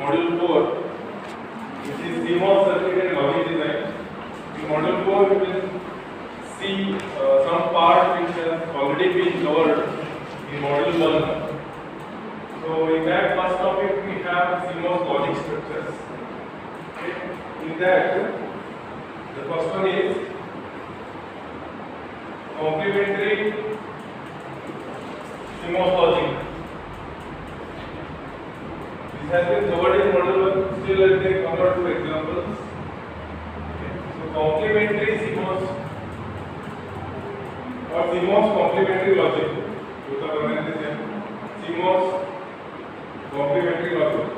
module 4, which is Cmos circuit and logic design. In module 4, we will see some part which has already been covered in module 1. So in that first topic we have Cmos logic structures. Okay. In that, the first one is complementary Cmos logic. This has been covered in module 1. Still, let me cover two examples. Okay. So complementary Cmos or Cmos complementary logic. Both are one and the same. Cmos complementary logic.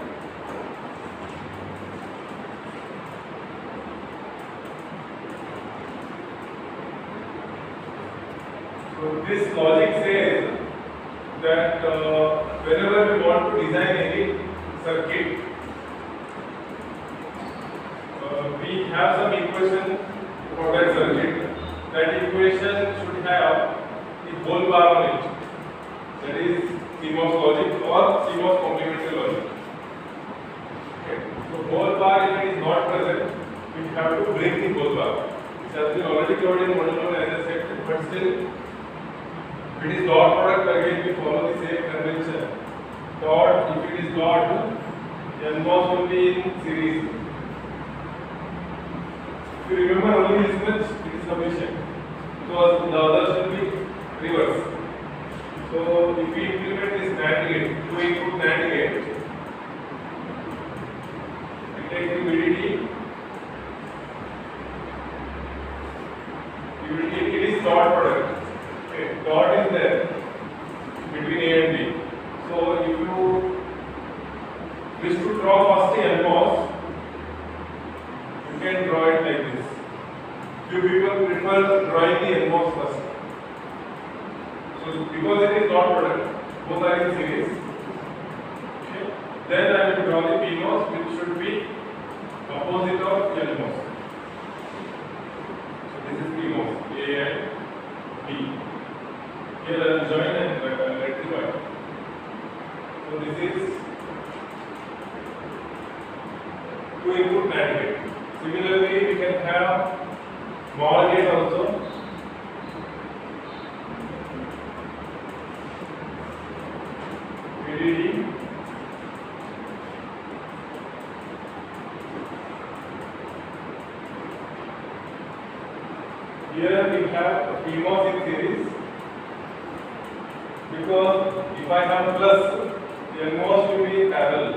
So this logic says that whenever we want to design any circuit, we have some equation for that circuit. That equation should have the whole bar on it. That is Cmos logic or Cmos complementary logic. Okay. So whole bar, if it is not present, we have to bring the whole bar. This has been already covered in module 1 as I said, but still, if it is dot product, again we follow the same convention. Dot, if it is dot, Nmos will be in series. If you remember only this much, it is sufficient. Because the others will be reverse. So if we implement this NAND gate, 2 input NAND gate, we take the VDD. It is dot product. Okay, dot is there between A and B. So if you wish to draw first the Nmos, you can draw it like this. Few people prefer drawing the Nmos first. So because it is dot product, both are in series. Okay. Then I will draw the Pmos, which should be opposite of Nmos. So this is Pmos, A and B. Here I will join and rectify. So this is 2 input NAND gate. Similarly, we can have small gate also. VDD. Here we have Pmos in series. Because if I have plus, the Nmos will be in parallel.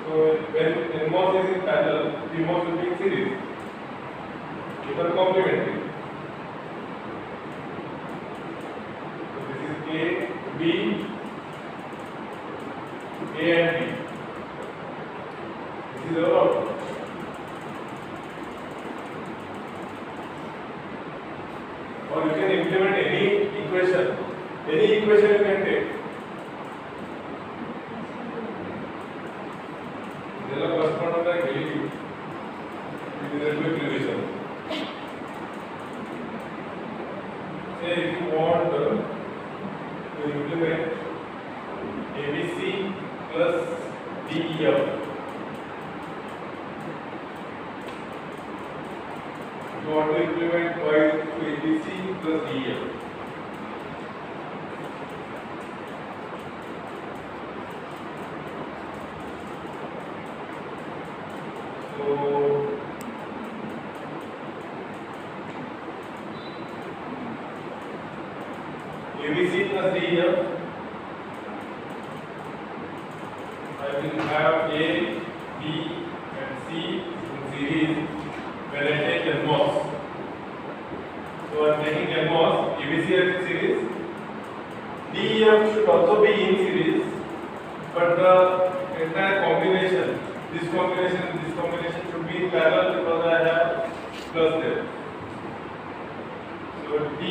So when Nmos is in parallel, Cmos will be in series. These are complementary. So this is A, B, A and B. This is our output. Or you can implement any equation. Any equation you can take. This is the first one that I gave you. It is a quick revision. Say if you want to implement ABC plus DEF. You want to implement y to ABC plus DEF. So ABC plus DEF, I will have A, B and C in series when I take Nmos. So I am taking Nmos, ABC is in series. DEF should also be in series, but the entire combination, this combination and this combination should be in parallel because I have plus there. So D,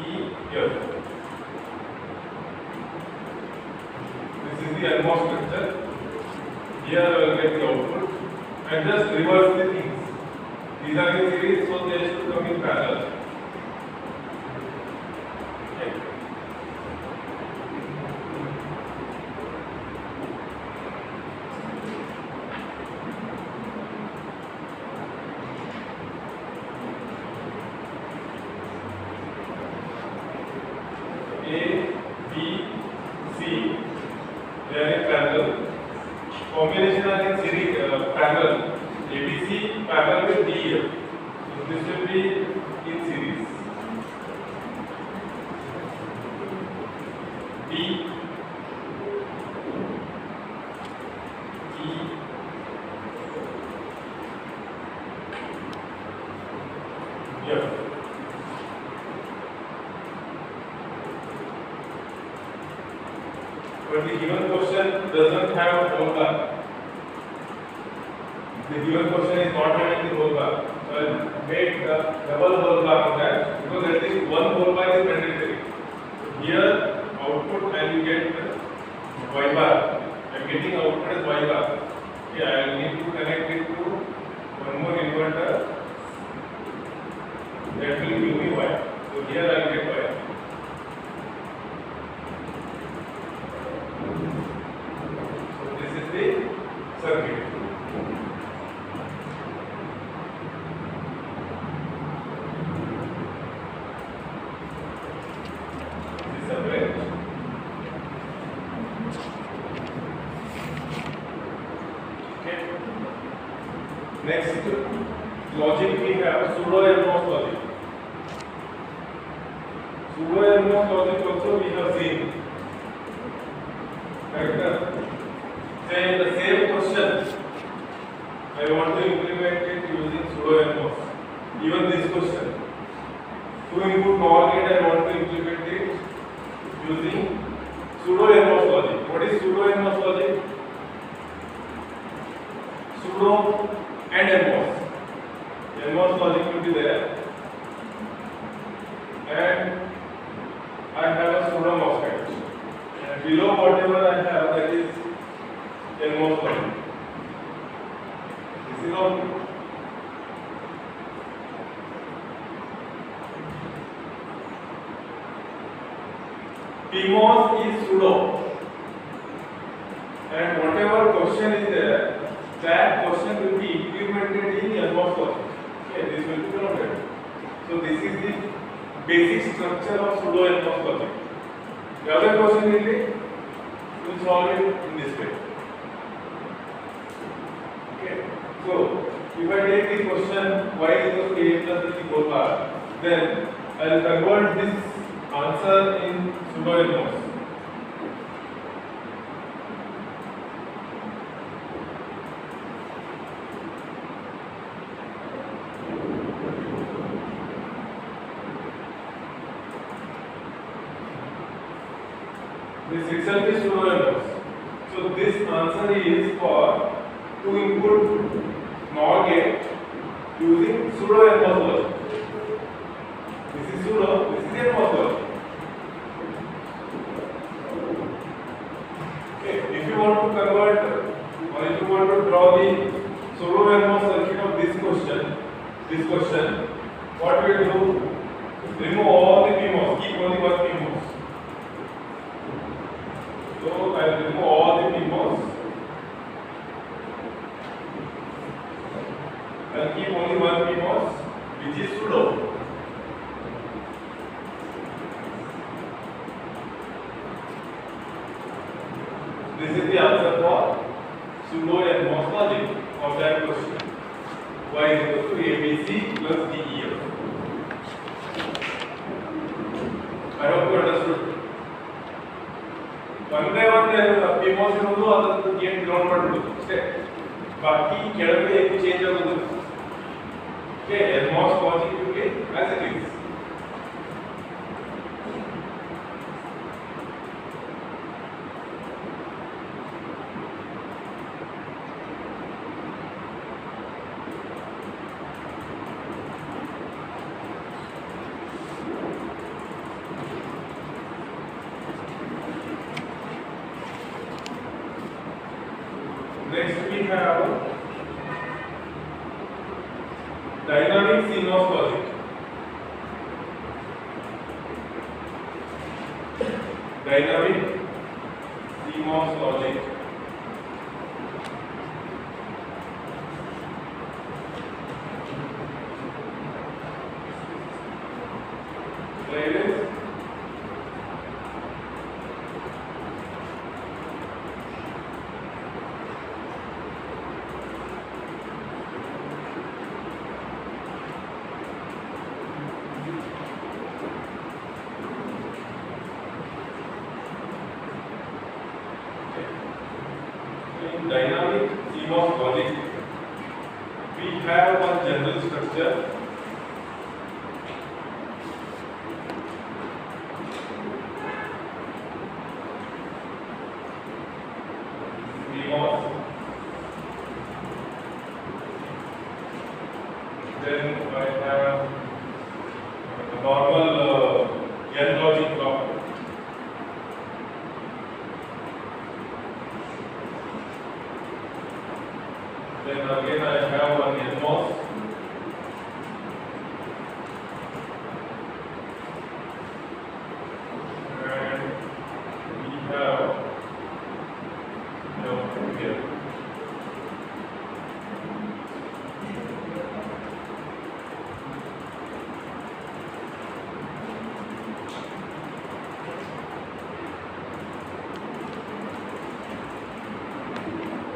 E, F. This is the Nmos structure. Here I will get the output and just reverse the things. These are in series, so they should come in parallel. Okay. parallel with DEF. So this will be in series. D E F. But the given question doesn't have whole bar. The given question is not having the whole bar. So I'll make the double whole bar on that because at least one whole bar is mandatory. Here output I will get y bar. I am getting output as y bar. Okay, I will need to connect it to one more inverter that will give me y. So here I will get y. So this is the circuit. Next logic we have pseudo Nmos logic. Pseudo Nmos logic also we have seen. Correct? Say the same question I want to implement it using pseudo Nmos. Even this question. To input NOR gate I want to implement it using pseudo Nmos logic. What is pseudo Nmos logic? Pseudo and Nmos. Nmos logic will be there, and I have a pseudo MOSFET. And below whatever I have, that is Nmos logic. This is all. Cmos is pseudo, and whatever question is there, that question will be implemented in Nmos logic. Okay, this will be noted. So this is the basic structure of pseudo Nmos logic. The other question will be, we will solve it in this way. Okay. So if I take the question y is equal to a plus b whole bar, then I will convert this answer in pseudo Nmos. This itself is pseudo Nmos. So this answer is for to input NOR gate using pseudo Nmos logic. This is pseudo, this is Nmos logic. Okay, if you want to convert or if you want to draw the pseudo Nmos circuit of this question, what we will do? Remove all the Pmos, keep only one Pmos. So I will remove all the Pmos. I will keep only one Pmos, which is pseudo. This is the answer for pseudo Nmos logic of that question. Y is equal to ABC plus DEF. I hope you understood. One by one Pmos ಇರೋದು ಅದನ್ನು gate ground ಮಾಡಬಹುದು ಅಷ್ಟೇ. ಬಾಕಿ ಕೆಳಗಡೆ ಏನು change ಆಗೋದಿಲ್ಲ. Okay, Nmos logic will be as it is. Next we have dynamic Cmos logic. Dynamic Cmos logic. Playlist. in dynamic CMOS logic, we have one general structure. CMOS. Then I have a normal N logic block. Then again I have one Nmos. And we have here.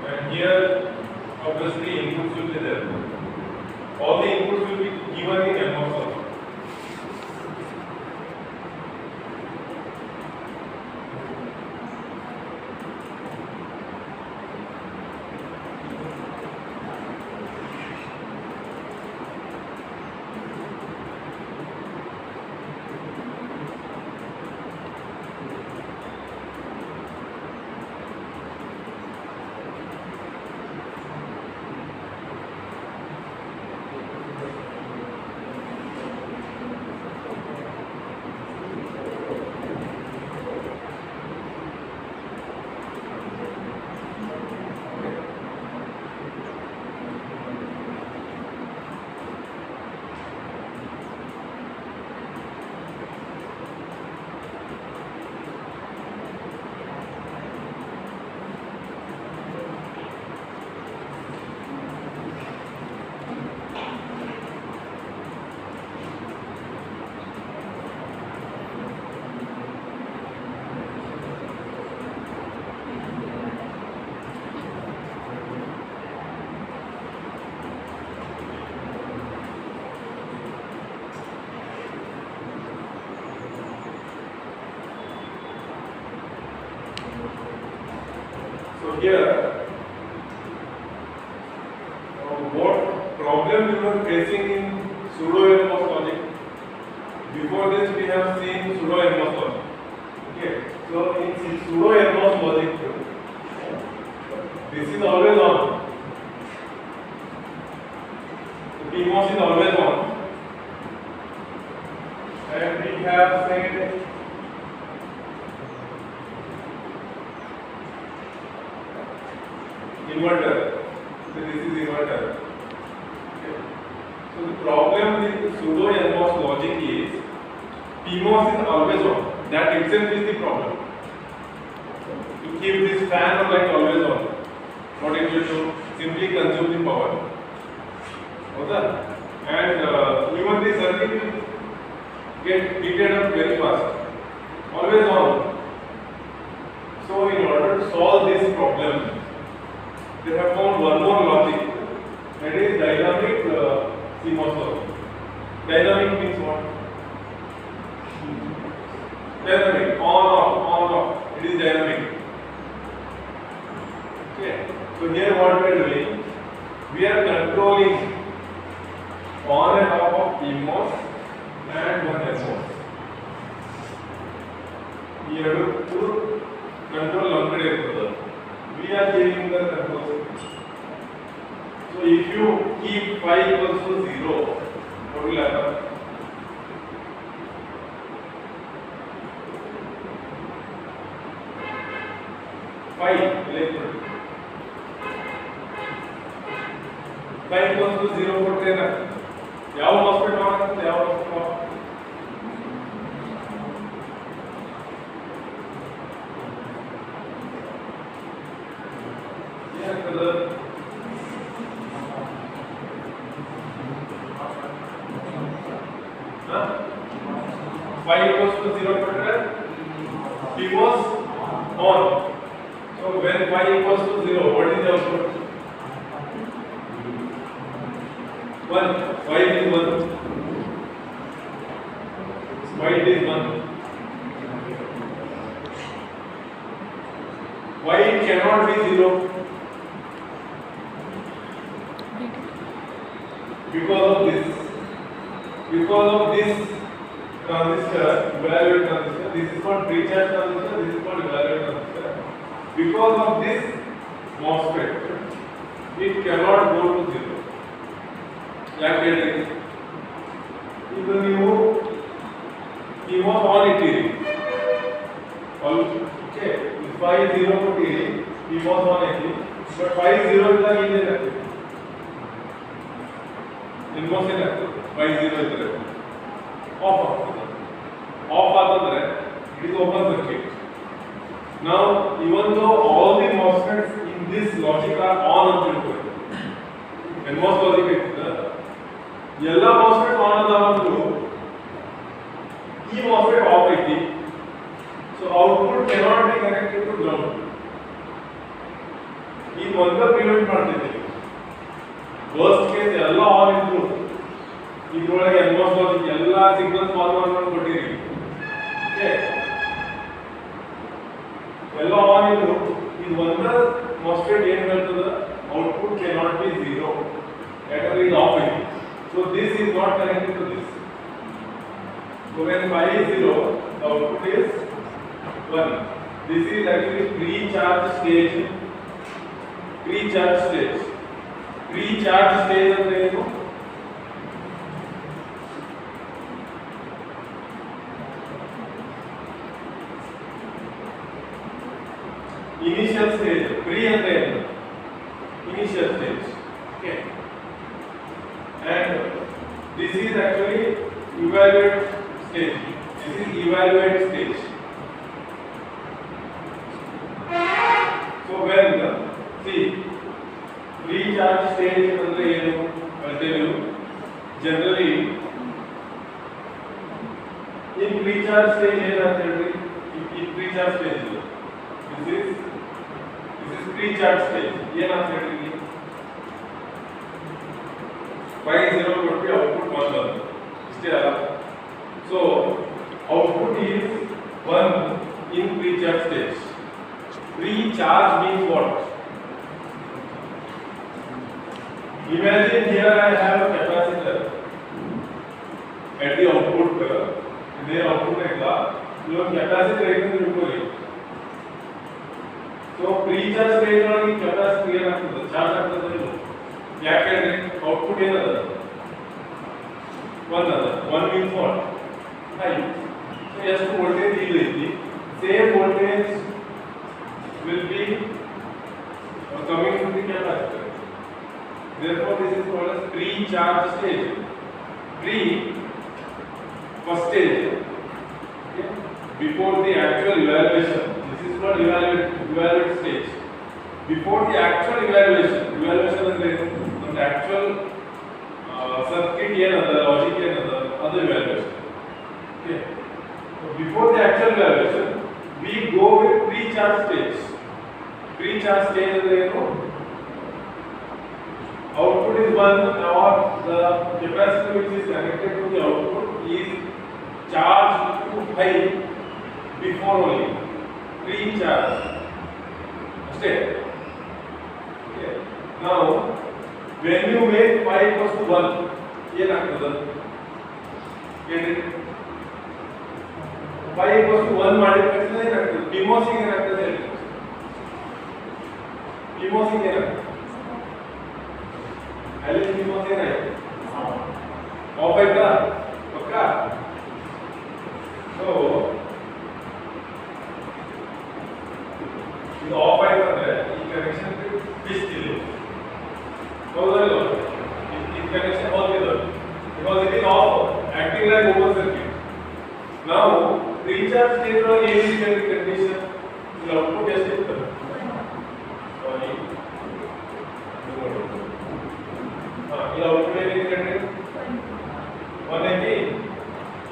And here obviously inputs will be there. All the inputs will be given in Nmos also. So here, what problem we were facing in pseudo Nmos logic? Before this we have seen pseudo Nmos logic. Okay, so in pseudo Nmos logic, this is always on. The Cmos is always on, and we have said inverter. So this is inverter. Okay. So the problem with pseudo Nmos logic is Pmos is always on. That itself is the problem. To keep this fan or light always on, what it will do? Simply consume the power. Okay? And even the circuit will get heated up very fast. Always on. So in order to solve this problem, they have found one more logic, that is dynamic CMOS logic. Dynamic means what? Dynamic, on off. It is dynamic. Okay. So here what we are doing, we are controlling on and off of Cmos and one Nmos. We have to control longitude. We are giving the control. So if you keep phi equals to 0, what will happen? Phi electrode. Phi equals to 0 ಕೊಟ್ರೆ ಯಾವ hospital ಆಗುತ್ತೆ ಯಾವ hospital phi equals to 0 ಕೊಟ್ರೆ Cmos on. So when phi equals to 0, what is the output? 1. Why it is 1? Why it is 1? Why it cannot be 0? because of this transistor, evaluate transistor, this is called pre-charge transistor, this is called evaluate transistor. Because of this MOSFET, it cannot go to zero. ಯಾಕೆ ಇದು ನೀವು Cmos on ಇಟ್ಟಿರಿ, okay, 5 0 ಕೊಟ್ಟಿರಿ, Cmos on ಐತಿ, but 5 0 ಇದ್ದಾಗ ಏನಾಗ್ತದೆ, Nmos ಏನಾಗ್ತದೆ, 5 0 ಇದ್ದರೆ ಆಫ್ ಆಗ್ತದೆ. ಆಫ್ ಆದ್ರೆ it is open circuit. Now even though all the MOSFETs in this logic are on ಅಂತ ತಿಳ್ಕೊಳ್ಳಿ, Nmos logic ಐತಲ್ಲ, ಎಲ್ಲ MOSFET ಆನ್ ಅದಾವಂದ್ರು ಈ MOSFET ಆಫ್ ಐತಿ, so output cannot be connected to ground. ಈ ಒಂದ ಪ್ರಿವೆಂಟ್ ಮಾಡ್ತಿದೆ. ವರ್ಸ್ಟ್ ಕೇಸ್ ಎಲ್ಲ ಆನ್ ಇದ್ರು ಇದರೊಳಗೆ Nmos logic ಎಲ್ಲ ಸಿಗ್ನಲ್ ಫಾರ್ವರ್ಡ್ ಮಾಡಿ ಕೊಟ್ಟಿರಿ, ಓಕೆ, ಎಲ್ಲ ಆನ್ ಇದ್ರು ಇದು ಒಂದ MOSFET ಏನು ಹೇಳ್ತದ, output cannot be zero ಯಾಕಂದ್ರೆ ಇದು ಆಫ್ ಐತಿ. So this is not connected to this. So when 5 is 0, the output is 1. This is actually pre-charge stage. Pre-charge stage. Pre-charge stage ಅಂದ್ರೆ ಏನು? Initial stage. Pre ಅಂದ್ರೆ ಏನು? Initial stage. Okay. And this is actually evaluate stage. This is evaluate stage. So when see pre-charge stage andre ಏನು, I'll tell you. Generally in pre-charge stage ಏನಂತ ಹೇಳ್ರಿ, in pre-charge stage this is pre-charge stage ಏನಂತ ಹೇಳ್ರಿ, 5 0 ಕೊಟ್ಟು output 1 ಬಂತು, ಇಷ್ಟೇ ಅಲ್ಲ. So output is 1 in pre-charge stage. Pre-charge means what? Imagine here I have a capacitor at the output. ಇದೇ output ಇಲ್ಲ, ಇವಾಗ capacitor ಐತೆ ಅಂತ ತಿಳ್ಕೊಳ್ಳಿ. So pre-charge stage ಒಳಗೆ capacitor ಏನಾಗ್ತದೆ, ಚಾರ್ಜ್ ಆಗ್ತದೆ ಇಲ್ಲ, ಯಾಕೆಂದ್ರೆ output ಏನದ, 1 ಅದ. 1 means what? High. So ಎಷ್ಟು ವೋಲ್ಟೇಜ್ ಇಲ್ಲಿ ಐತಿ, same voltage will be coming to the capacitor. Therefore this is called as pre-charge stage. First stage, okay, before the actual evaluation. This is called evaluate stage. Before the actual evaluation ಅಂದ್ರೆ the actual circuit ಏನದ, logic ಏನದ, ಅದು evaluation. Okay, so before the actual evaluation we go with pre-charge stage. Pre-charge stage ಅಂದ್ರೆ ಏನು, output is 1 or the capacitor which is connected to the output is charged to high before only pre-charge. Understand? Okay. Now when you make 5 equals to 1, ಏನಾಗ್ತದೆ ಹೇಳಿ, 5 equals to 1 ಮಾಡಿದ ತಕ್ಷಣ ಏನಾಗ್ತದೆ, Cmos ಏನಾಗ್ತದೆ ಹೇಳಿ, Cmos ಏನಾಗ್ತದೆ, ಅಲ್ಲಿ Cmos ಏನಾಯ್ತು, ಆಫ್ ಆಯ್ತಾ ಪಕ್ಕಾ. ಸೊ ಇದು ಆಫ್ ಆಯ್ತಂದ್ರೆ ಈ ಕನೆಕ್ಷನ್ ಫಿಕ್ಸ್ ಇಲ್ಲ, ಹೌದಲ್ಲ, ಈ ಕನೆಕ್ಷನ್ ಹೋಗಿಲ್ಲ, because it is off, acting like open circuit. Now pre-charge stage ಒಳಗೆ ಏನಿದೆ ಕಂಡೀಷನ್, ಇಲ್ಲಿ ಔಟ್ಪುಟ್ ಎಷ್ಟು ಇರ್ತದೆ, ಈ ಔಟ್ಪುಟ್ ಏನಿದೆ 180,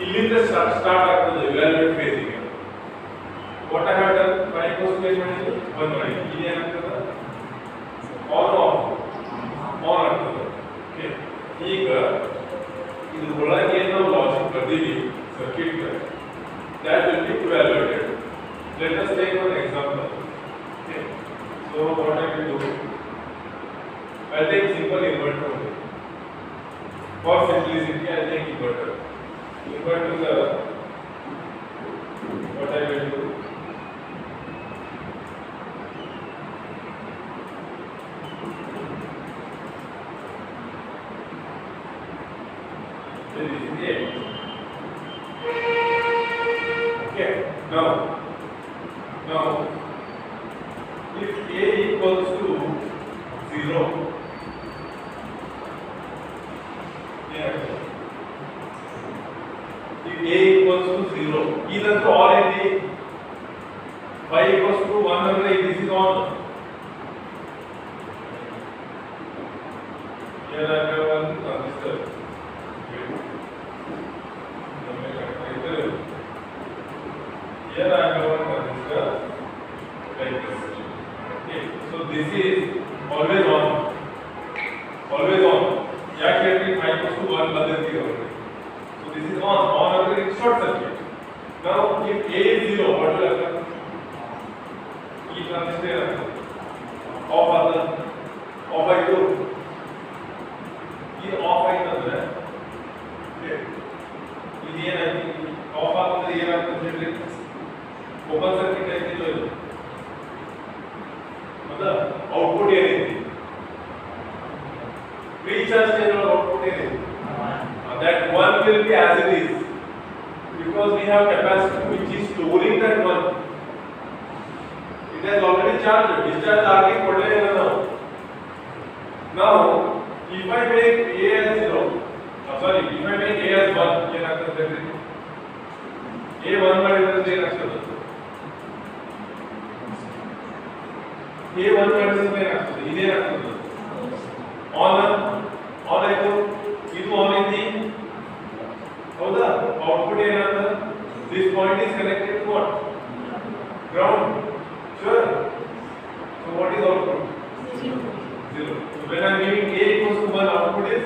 ಇಲ್ಲಿಂದ ಸ್ಟಾರ್ಟ್ ಆಗ್ತದೆ evaluate phase ಗೆ. What I have done, 5 equals to 1 ಮಾಡಿ, ಇದು ಏನಾಗ್ತದೆ, ಆನ್ ಆಗ್ತದೆ. ಓಕೆ, ಈಗ ಇದು ಒಳಗೆ ನಾವು ಲಾಜಿಕ್ ಬರ್ದೀವಿ circuit, that will be evaluated. Let us take one example. Okay, so what I will do, I will take simple inverter only. For simplicity, I'll take inverter. Inverter, what I will do? This is A. Okay. Now, if A equals to 0, yeah. If A equals to 0, either to or in the y equals to 100, this is on. Here I have one transistor. Here I have one transistor like this. Okay, so this is always on. Always on. Yeah, here 5 equals to 1 बदलती है. So this is on. On अगर it's short circuit. Now if A is 0, what will happen? E transistor off आता. Off है तो ये off है ना है. Okay. ये ना off आता तो ये ना consider ओपन सर्किट है जो मतलब आउटपुट ये नहीं प्री चार्ज के जो आउटपुट ये नहीं that one will be as it is because we have capacity which is storing that one. It has already charged. Discharge आगे पढ़ने ना now if I make A as 0 sorry if I make A as 1 ये ना कर देते A 1 पर इधर से ना कर दो A 1 पर इधर से ना कर दो इधर ना कर दो on ಆಯ್ತು ಇದು ಆನ್ ಐತಿ ಹೌದಾ ಔಟ್ಪುಟ್ ಏನಾದ this point is connected to what ground sure so what is output 0 so when I am giving A equals to 1 output is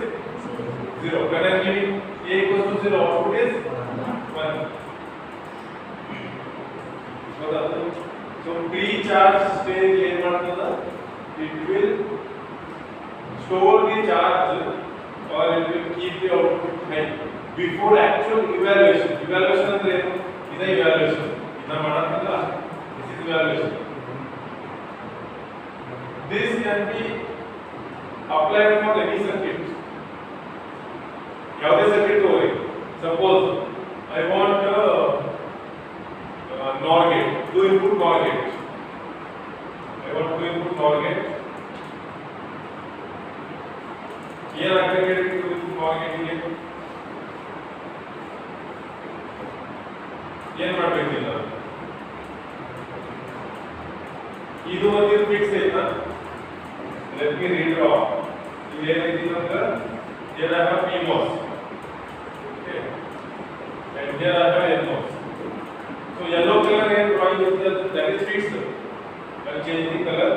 0 when I am giving A equals to 0 output is 1 ಹೌದಾ so pre-charge stage ಏನು ಮಾಡ್ತದ it will store the charge or it will keep the output high before actual evaluation. Evaluation ಅಂದ್ರೆ ಏನು? ಇದು evaluation. ಇದನ್ನ ಮಾಡಂತಲ್ಲ. This is evaluation. This can be applied for any circuit. ಯಾವುದೇ circuit ತಗೊಳ್ಳಿ. Suppose I want NOR gate, 2 input NOR gate. I want 2 input NOR gate. Here aggregated to marketing ಏನು ಮಾಡಬೇಕಿಲ್ಲ ಇದು ಒಂದು ಫಿಕ್ಸ್ ಐತಾ ಲೆಟ್ ಮಿ ರೀಡ್ರಾ ಇದು ಏನೈತಿ ಅಂದ್ರೆ here I have Pmos okay and here I have Nmos so yellow color and drawing is that is fixed I'll change the color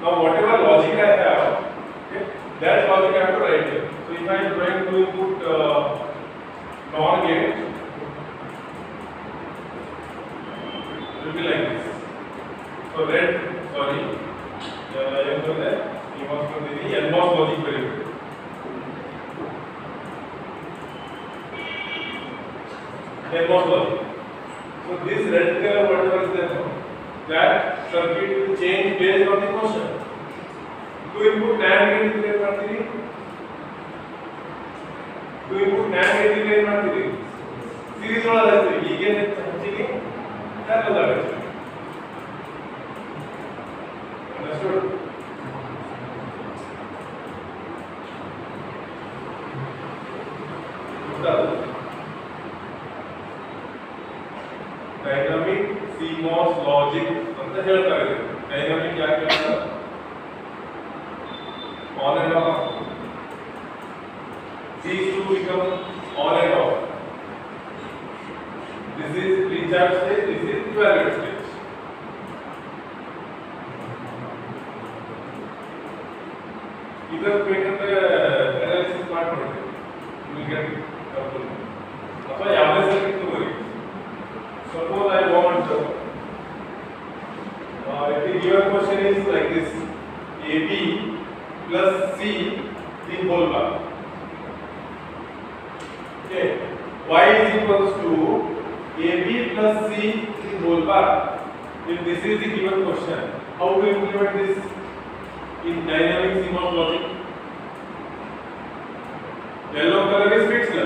now whatever logic I have okay that logic I have to write here so if I am trying to input NOR gate it will be like this so red sorry I am going there Nmos को देनी Nmos logic करेंगे Nmos logic so this red color whatever is there that circuit will change based on the question. To input NAND gate declare ಮಾಡ್ತೀರಿ to input NAND gate declare ಮಾಡ್ತೀರಿ series ಒಳಗೆ ಇರುತ್ತೆ ಈಗ ಏನು ಹಂಚಿಗೆ parallel ಆಗುತ್ತೆ understood dynamic Cmos logic ಅಂತ ಹೇಳ್ತಾರೆ dynamic ಯಾಕೆ ಹೇಳ್ತಾರೆ on and off these two become on and off this is recharge stage this is evaluate stage ಇದರ ಬೇಕಂದ್ರೆ ಅನಾಲಿಸಿಸ್ ಮಾಡ್ಕೊಳ್ಳಿ you will get double ಅಥವಾ ಯಾವುದೇ ಸರ್ಕ್ಯೂಟ್ ತಗೊಳ್ಳಿ suppose I want if the given question is like this AB plus C the whole bar. Okay, y is equals to AB plus C the whole bar. If this is the given question, how to implement this in dynamic CMOS logic? Yellow color is fixed.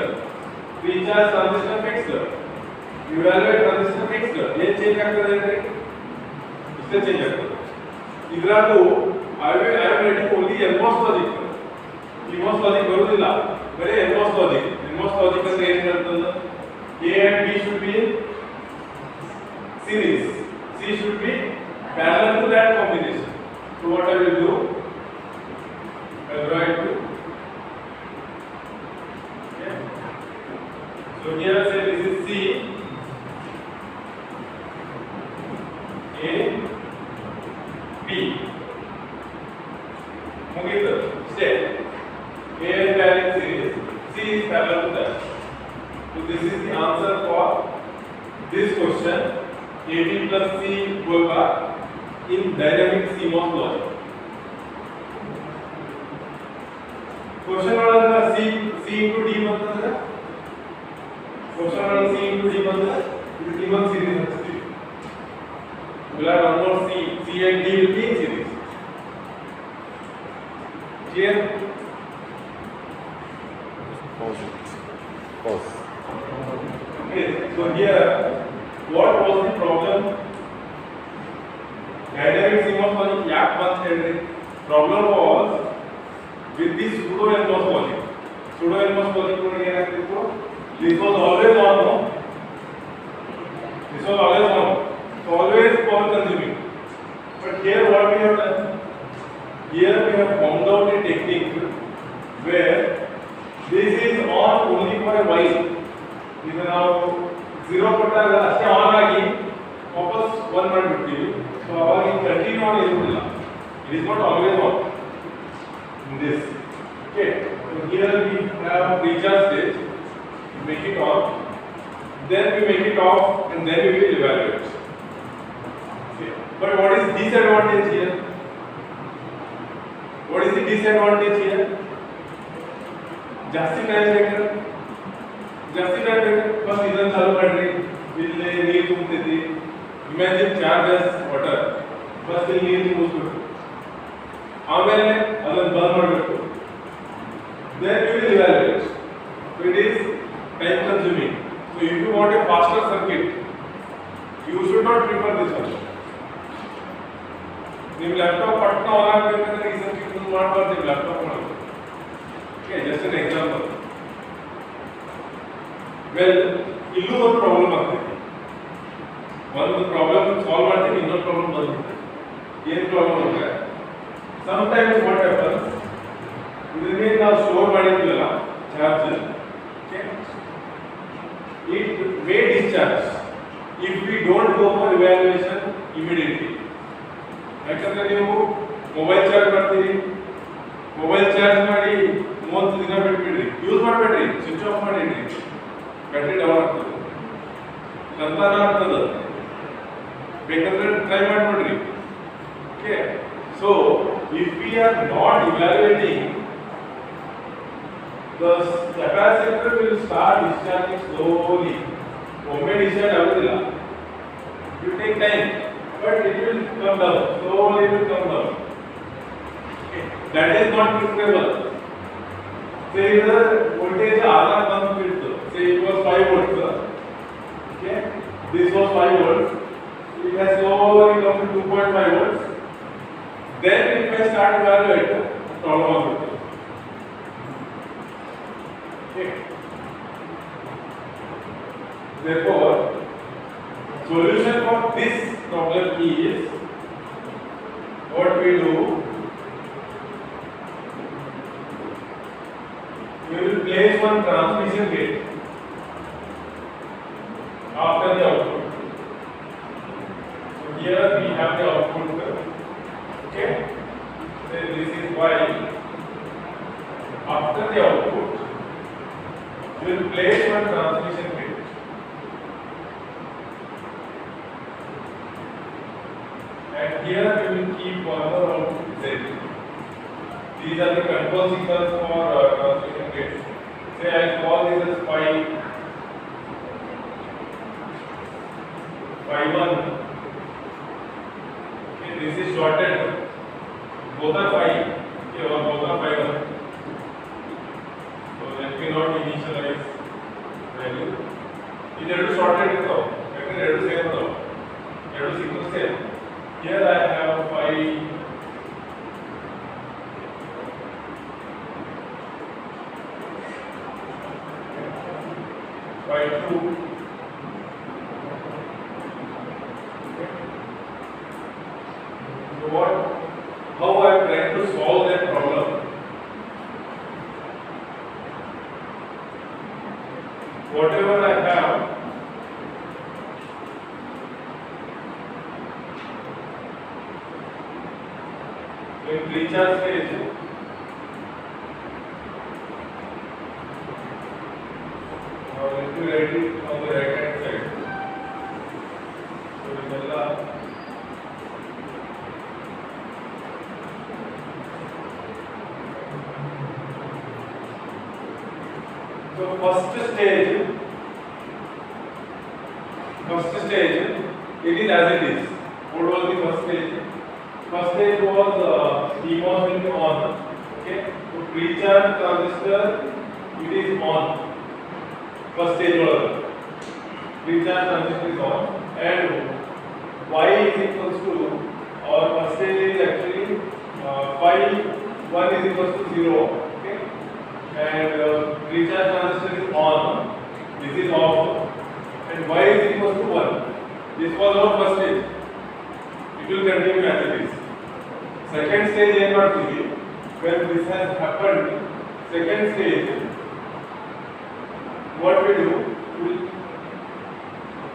Recharge transistor fixed. Evaluate transistor fixed. ये change करते रहेंगे. इससे change करते हैं. इधर तो I am ready only Nmos logic. Cmos logic करो दिला. मेरे Nmos logic. Nmos logic का change करते हैं. A and B should be in series. C should be parallel to that combination. So what I will do? I will write to. Okay. So here say this is C. A, B. Move step. A and parallel series. C is parallel to that. So this is the answer for this question. AB plus C whole bar in dynamic CMOS logic. Question वाला C into D बनता है. Question वाला C into D बनता है. It is given series actually. We'll have one more C and D will be in series. Clear? Pause. Okay, so here, what was the problem? Dynamic CMOS logic yak one third. Problem was with this pseudo Nmos logic. Pseudo Nmos logic को क्या कहते हैं? This was always on, no? This was always on. So always power consuming. But here what we have done? Here we have found out a technique where this is on only for a while. Even now 0 ಕೊಟ್ಟಾಗ ಅಷ್ಟೇ on ಆಗಿ ವಾಪಸ್ 1 ಮಾಡಿಬಿಡ್ತೀವಿ. So ಅವಾಗ ಇದು continue ಆಗಿ ಇರುವುದಿಲ್ಲ. It is not always on in this. Okay, so here we have recharge stage. Make it on, then we make it off, and then we will evaluate. Okay, but what is disadvantage here? What is the disadvantage here? जास्ती time लेकर बस इधर चालू कर रही बिजली नीर घूमती थी. Imagine charges water बस नीर घूमती ಆಮೇಲೆ ಅದನ್ನು ಬಂದ್ ಮಾಡಬೇಕು. Then we will evaluate. So it is time consuming. So if you want a faster circuit, you should not prefer this one. ನಿಮ್ಮ ಲ್ಯಾಪ್ಟಾಪ್ ಪಟ್ನ ಆನ್ ಆಗಬೇಕಂದ್ರೆ ಈ ಸರ್ಕ್ಯೂಟ್ ಅನ್ನು ಮಾಡಬಾರ್ದು ಲ್ಯಾಪ್ಟಾಪ್ ಒಳಗೆ. Okay, just an example. Well, ಇಲ್ಲೂ ಒಂದು problem ಆಗ್ತದೆ. ಒಂದು ಪ್ರಾಬ್ಲಮ್ ಸಾಲ್ವ್ ಮಾಡ್ತೀವಿ, ಇನ್ನೊಂದು ಪ್ರಾಬ್ಲಮ್ ಬಂದ್ಬಿಡುತ್ತೆ. ಏನು ಪ್ರಾಬ್ಲಮ್ ಅಂದ್ರೆ sometimes what happens, ಇದನ್ನೇ ನಾವು ಸ್ಟೋರ್ ಮಾಡಿದ್ವಲ್ಲ charge, it may discharge if we don't go for evaluation immediately. ಯಾಕಂದ್ರೆ ನೀವು ಮೊಬೈಲ್ ಚಾರ್ಜ್ ಮಾಡ್ತೀರಿ, ಮೊಬೈಲ್ ಚಾರ್ಜ್ ಮಾಡಿ 30 ದಿನ ಬಿಟ್ಬಿಡ್ರಿ, ಯೂಸ್ ಮಾಡಬೇಡ್ರಿ, ಸ್ವಿಚ್ ಆಫ್ ಮಾಡಿಡ್ರಿ, ಬ್ಯಾಟರಿ ಡೌನ್ ಆಗ್ತದೆ, ಸಂತಾನ ಆಗ್ತದೆ, ಬೇಕಂದ್ರೆ ಟ್ರೈ ಮಾಡ್ಬಿಡ್ರಿ. Okay, so if we are not evaluating, the capacitor will start discharging slowly. ಒಮ್ಮೆ discharge ಆಗುದಿಲ್ಲ, it will take time, but it will come down, slowly it will come down. Okay, that is not preferable. Say the voltage आधा कम फिर say it was 5 volts, okay, this was 5 volts, it has slowly come to 2.5 volts. Then if I start evaluate, problem ಆಗುತ್ತೆ. Okay. Therefore, solution for this problem is what we do. We will place one transmission gate after the output. So here we have the output. Okay, then this is why after the output we will place one transmission gate. And here we will keep one more output Z. These are the control signals for transmission gates. Say I call this as phi 1. Okay, this is shorted. Both are phi. Okay, or both are phi 1. So let me not initialize value. In order to shorted it out. Let me reduce same now. Reduce equals same. Here I have phi by 2. So how I am trying to solve that problem? Whatever I have, in pre-charge stage, let me write it on the right hand side. So first stage, it is as it is. What was the first stage? First stage was Nmos will be on. Okay, so pre-charge transistor, it is on. First stage order. Pre-charge transistor is on, and y is equals to, our first stage is actually phi 1 is equals to 0. Okay, and pre-charge transistor is on. This is off, and y is equals to 1. This was our first stage. It will continue as it is. Second stage is not to be. When this has happened, second stage, what we do, we will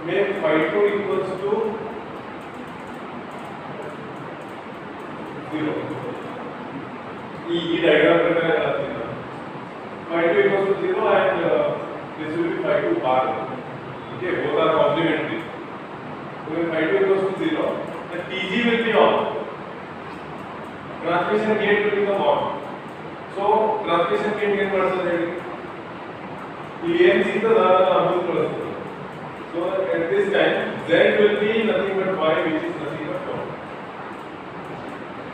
make phi 2 equals to 0. E diagram phi 2 equals to 0 and this will be phi 2 bar. Okay, both are complementary. So when phi 2 equals to 0, the TG will be on. Transmission gate will become on. So transmission gate get percentage. EMC is the Nmos plus. So at this time, Z will be nothing but Y, which is nothing but 1.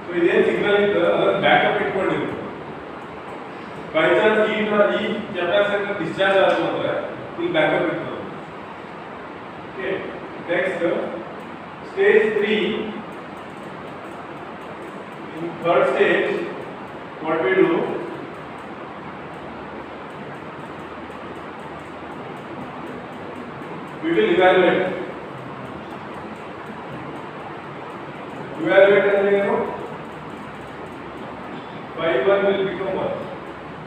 So this signal is the backup input. By chance E capacitor discharge will backup input. Okay. Next, stage 3. In third stage, what we do? We will evaluate. Evaluate and phi 1 will become 1.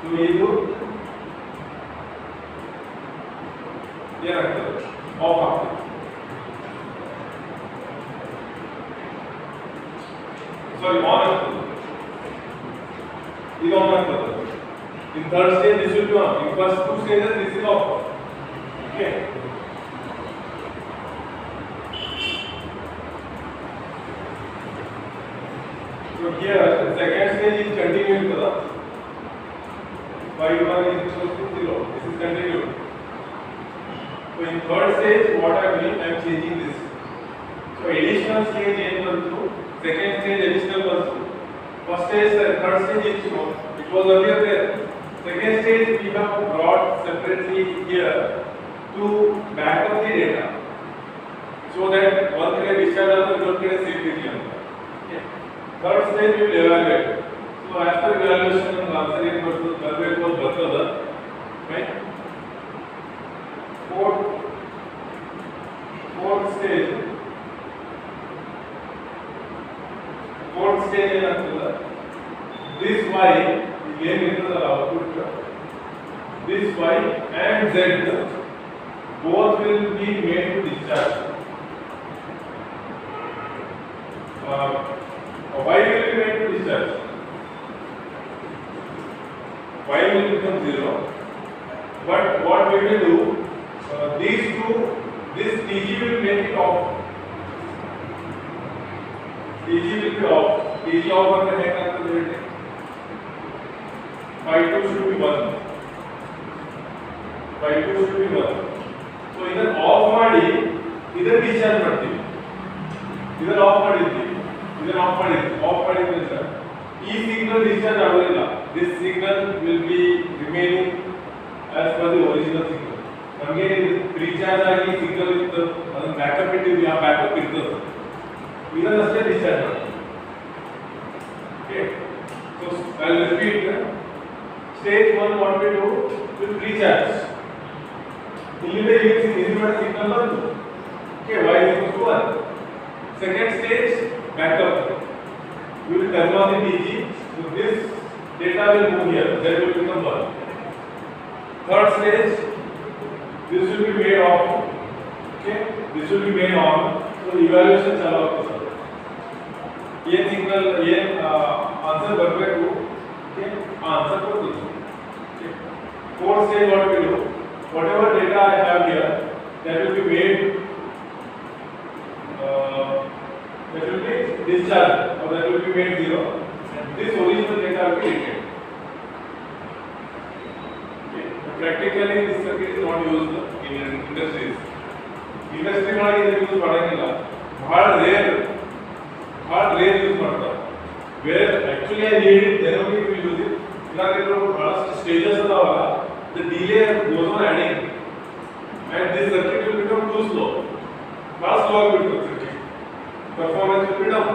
So we do off after. Sorry, on after. Is on after. In third stage, this will be on. In first two stages, this is off. Okay. So here, the second stage is continuing to the phi 1 is equal to 0. This is continued. So in third stage, what I am doing, I am changing this. So additional stage equal to second stage additional was first stage, third stage is it was earlier there. Second stage we have brought separately here to back up the data, so that one can discharge also we don't get a safe region. Okay. Third stage we will evaluate. So after evaluation, answer is evaluate was better, right? Fourth stage ಏನಾಗ್ತದೆ, this y ಏನು ಇರ್ತದಲ್ಲ output, this y and z both will be made to discharge. Y will be made to discharge. Y will become 0. But what we will do, these two, this TG will make it off. TG will be off. TG off on the head of the phi 2 should be 1. Phi 2 should be 1. So ಇದನ್ನ of ಮಾಡಿ ಇದನ್ನ discharge ಮಾಡ್ತೀವಿ. ಇದನ್ನ of ಮಾಡಿದ್ವಿ. ಇದನ್ನ of ಮಾಡಿದ್ರೆ sir ಈ signal discharge ಆಗೋದಿಲ್ಲ. This signal will be remaining as per the original signal. ನಮಗೆ ರೀಚಾರ್ಜ್ ಆಗಿ ಸಿಗ್ನಲ್ ಇತ್ತು ಅದನ್ನ ಬ್ಯಾಕಪ್ ಇಟ್ಟಿದ್ವಿ, ಆ ಬ್ಯಾಕಪ್ ಇರ್ತದೆ. ಇದನ್ನಷ್ಟೇ ಡಿಸ್ಚಾರ್ಜ್ ಮಾಡ್ತೀವಿ. Okay, so I'll repeat. Stage 1 what we do will recharge. ಇಲ್ಲಿಂದ ಇನ್ಸಿಡೆಂಟ್ ಸಿಗ್ನಲ್ ಬಂತು. Okay, y is equal to 1. Second stage backup. We will turn on the DG. So this data will move here. That will become 1. Third stage, this will be made off. Okay, this will be made on. So evaluation चालू होता है. ये signal ये answer बरबेकु. Okay, answer को दीजिए. Okay. Fourth stage what we do? Whatever data I have here, that will be made. That will be discharged, or that will be made 0, and this original data will be written. Okay. Practically, this circuit is not used in industries. Industry ಮಾಡಿ ಇದು use ಮಾಡಂಗಿಲ್ಲ. ಬಹಳ rare use ಮಾಡ್ತಾರೆ. Where actually I need it, then only we use it. ಇಲ್ಲಾಂದ್ರೆ ಬಹಳಷ್ಟು stages ಅದಾವಲ್ಲ, the delay goes on adding, and this circuit will become too slow. ಬಹಳ slow ಆಗಿಬಿಡ್ತದೆ circuit. Performance will be down.